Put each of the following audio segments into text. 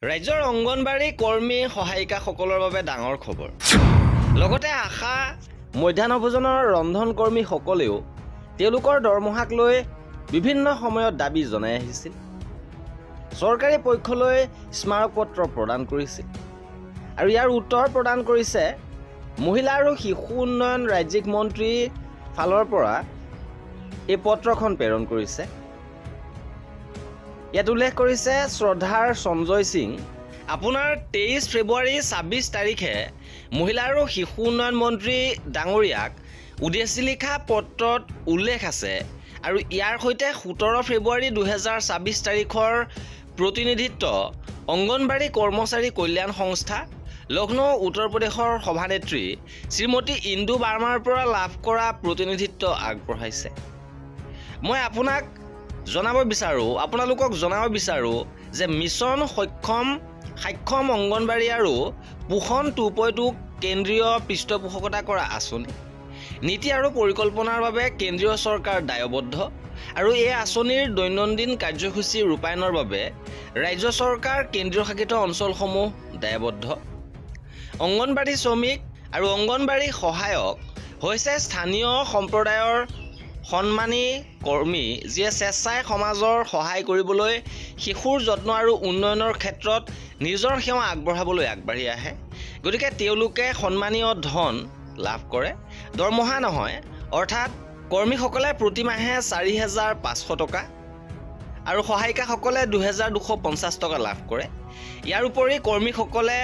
ৰাজ্যৰ অংগনবাড়ী কৰ্মী সহায়িকাসকলৰ বাবে ডাঙৰ খবৰ। লগতে আশা মধ্যাহ্ন ভোজনৰ ৰন্ধন কৰ্মীসকলেও তেওঁলোকৰ দৰমহাক লৈ বিভিন্ন সময়ত দাবী জনাই আহিছিল। চৰকাৰী পক্ষলৈ স্মাৰকপত্ৰ প্ৰদান কৰিছিল আৰু ইয়াৰ উত্তৰ প্ৰদান কৰিছে মহিলা আৰু শিশু উন্নয়ন ৰাজ্যিক মন্ত্ৰীৰ ফালৰ পৰা এই পত্ৰখন প্ৰেৰণ কৰিছে। ইয়াত উল্লেখ কৰিছে শ্ৰদ্ধাৰ সঞ্জয় সিং, আপোনাৰ 23 ফেব্ৰুৱাৰী 26 তাৰিখে মহিলা আৰু শিশু উন্নয়ন মন্ত্ৰী ডাঙৰীয়াক উদ্দেশ্যি লিখা পত্ৰত উল্লেখ আছে আৰু ইয়াৰ সৈতে 17 ফেব্ৰুৱাৰী 2026 তাৰিখৰ প্ৰতিনিধিত্ব অংগনবাড়ী কৰ্মচাৰী কল্যাণ সংস্থা লক্ষ্ণৌ উত্তৰ প্ৰদেশৰ সভানেত্ৰী শ্ৰীমতী ইন্দু বাৰ্মাৰ পৰা লাভ কৰা প্ৰতিনিধিত্ব আগবঢ়াইছে। মই আপোনালোকক জনাব বিচাৰোঁ যে মিছন সক্ষম অংগনবাড়ী আৰু পোষণ 2.2 কেন্দ্ৰীয় পৃষ্ঠপোষকতা কৰা আঁচনি, নীতি আৰু পৰিকল্পনাৰ বাবে কেন্দ্ৰীয় চৰকাৰ দায়বদ্ধ আৰু এই আঁচনিৰ দৈনন্দিন কাৰ্যসূচী ৰূপায়ণৰ বাবে ৰাজ্য চৰকাৰ কেন্দ্ৰীয় শাসিত অঞ্চলসমূহ দায়বদ্ধ। অংগনবাড়ী শ্ৰমিক আৰু অংগনবাড়ী সহায়ক হৈছে স্থানীয় সম্প্ৰদায়ৰ সন্মানী কৰ্মী যিয়ে স্বেচ্ছাই সমাজৰ সহায় কৰিবলৈ শিশুৰ যত্ন আৰু উন্নয়নৰ ক্ষেত্ৰত নিজৰ সেৱা আগবঢ়াবলৈ আগবাঢ়ি আহে। গতিকে তেওঁলোকে সন্মানীয় ধন লাভ কৰে, দৰমহা নহয়। অৰ্থাৎ কৰ্মীসকলে প্ৰতিমাহে 4,500 টকা আৰু সহায়িকাসকলে 2,250 টকা লাভ কৰে। ইয়াৰ উপৰি কৰ্মীসকলে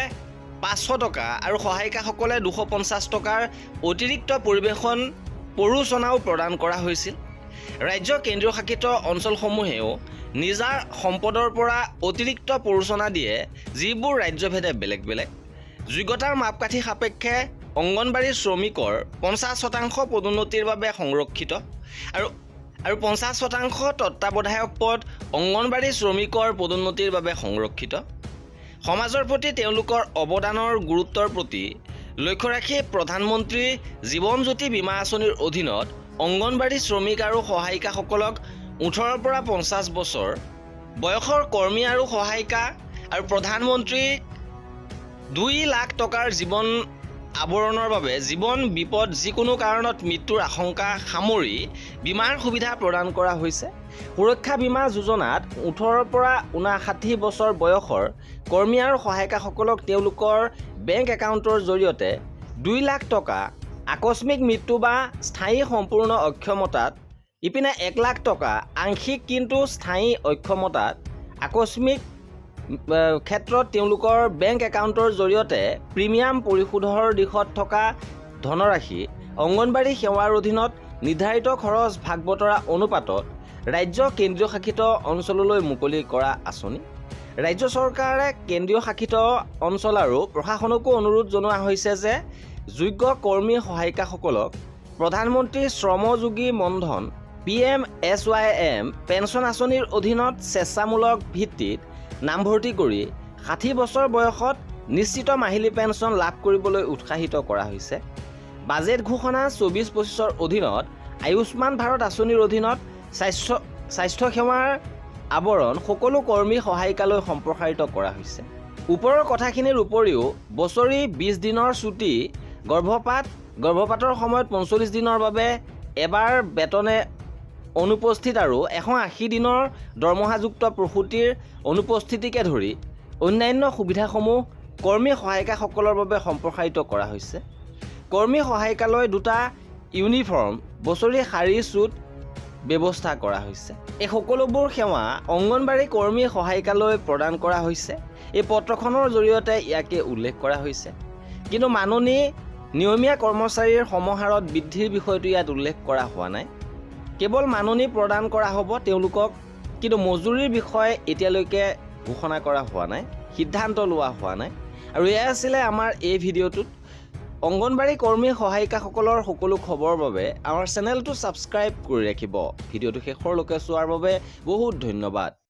500 টকা আৰু সহায়িকাসকলে 250 টকাৰ অতিৰিক্ত প্ৰৰোচনাও প্ৰদান কৰা হৈছিল। ৰাজ্য কেন্দ্ৰীয় শাসিত অঞ্চলসমূহেও নিজৰ সম্পদৰ পৰা অতিৰিক্ত প্ৰৰোচনা দিয়ে, যিবোৰ ৰাজ্যভেদে বেলেগ বেলেগ। যোগ্যতাৰ মাপকাঠি সাপেক্ষে অংগনবাড়ী শ্ৰমিকৰ 50% পদোন্নতিৰ বাবে সংৰক্ষিত আৰু 50% তত্ত্বাৱধায়ক পদ অংগনবাড়ী শ্ৰমিকৰ পদোন্নতিৰ বাবে সংৰক্ষিত। সমাজৰ প্ৰতি তেওঁলোকৰ অৱদানৰ গুৰুত্বৰ প্ৰতি লক্ষ্য ৰাখি প্ৰধানমন্ত্ৰী জীৱন জ্যোতি বীমা আঁচনিৰ অধীনত অংগনবাড়ী শ্ৰমিক আৰু সহায়িকাসকলক 18 পৰা 50 বছৰ বয়সৰ কৰ্মী আৰু সহায়িকা আৰু প্ৰধানমন্ত্ৰী 2 লাখ টকাৰ জীৱন আৱৰণৰ বাবে জীৱন বিপদ যিকোনো কাৰণত মৃত্যুৰ আশংকা সামৰি বীমাৰ সুবিধা প্ৰদান কৰা হৈছে। সুৰক্ষা বীমা যোজনাত 18 পৰা 59 বছৰ বয়সৰ কৰ্মী আৰু সহায়িকাসকলক তেওঁলোকৰ বেংক একাউণ্টৰ জৰিয়তে 2 লাখ টকা আকস্মিক মৃত্যু বা স্থায়ী সম্পূৰ্ণ অক্ষমতাত, ইপিনে 1 লাখ টকা আংশিক কিন্তু স্থায়ী অক্ষমতাত আকস্মিক ক্ষেত্ৰত তেওঁলোকৰ বেংক একাউণ্টৰ জৰিয়তে প্ৰিমিয়াম পৰিশোধৰ দিশত থকা ধনৰাশি অংগনবাড়ী সেৱাৰ অধীনত নিৰ্ধাৰিত খৰচ ভাগ বতৰা অনুপাতত ৰাজ্য কেন্দ্ৰীয় শাসিত অঞ্চললৈ মুকলি কৰা আঁচনি। ৰাজ্য চৰকাৰে কেন্দ্ৰীয় শাসিত অঞ্চল আৰু প্ৰশাসনকো অনুৰোধ জনোৱা হৈছে যে যোগ্য কৰ্মী সহায়িকাসকলক প্ৰধানমন্ত্ৰী শ্ৰমযোগী মনধন PMSYM পেঞ্চন আঁচনিৰ অধীনত স্বেচ্ছামূলক ভিত্তিত নামভৰ্তি কৰি 60 বছৰ বয়সত নিশ্চিত মাহিলী পেঞ্চন লাভ কৰিবলৈ উৎসাহিত কৰা হৈছে। বাজেট ঘোষণা 24-25ৰ অধীনত আয়ুষ্মান ভাৰত আঁচনিৰ অধীনত স্বাস্থ্য সেৱাৰ আৱৰণ সকলো কৰ্মী সহায়িকালৈ সম্প্ৰসাৰিত কৰা হৈছে। ওপৰৰ কথাখিনিৰ উপৰিও বছৰি 20 দিনৰ ছুটি, গৰ্ভপাতৰ সময়ত 45 দিনৰ বাবে এবাৰ বেতনে অনুপস্থিত আৰু 180 দিনৰ দৰমহাযুক্ত প্ৰসূতিৰ অনুপস্থিতিকে ধৰি অন্যান্য সুবিধাসমূহ কৰ্মী সহায়িকাসকলৰ বাবে সম্প্ৰসাৰিত কৰা হৈছে। কৰ্মী সহায়িকালৈ 2টা ইউনিফৰ্ম, বছৰি শাৰী চুট ব্যৱস্থা কৰা হৈছে। এই সকলোবোৰ সেৱা অংগনবাড়ী কৰ্মী সহায়িকালৈ প্ৰদান কৰা হৈছে। এই পত্ৰখনৰ জৰিয়তে ইয়াকে উল্লেখ কৰা হৈছে। কিন্তু নিয়মীয়া কৰ্মচাৰীৰ সমাহাৰত বৃদ্ধিৰ বিষয়টো ইয়াত উল্লেখ কৰা হোৱা নাই। কেৱল মাননি প্ৰদান কৰা হ'ব তেওঁলোকক, কিন্তু মজুৰিৰ বিষয়ে এতিয়ালৈকে ঘোষণা কৰা হোৱা নাই, সিদ্ধান্ত লোৱা হোৱা নাই। আৰু এয়া আছিলে আমাৰ এই ভিডিঅ'টোত। অংগনবাড়ী কৰ্মী সহায়িকাসকলৰ সকলো খবৰৰ বাবে আমাৰ চেনেলটো ছাবস্ক্ৰাইব কৰি ৰাখিব। ভিডিঅ'টো শেষৰলৈকে চোৱাৰ বাবে বহুত ধন্যবাদ।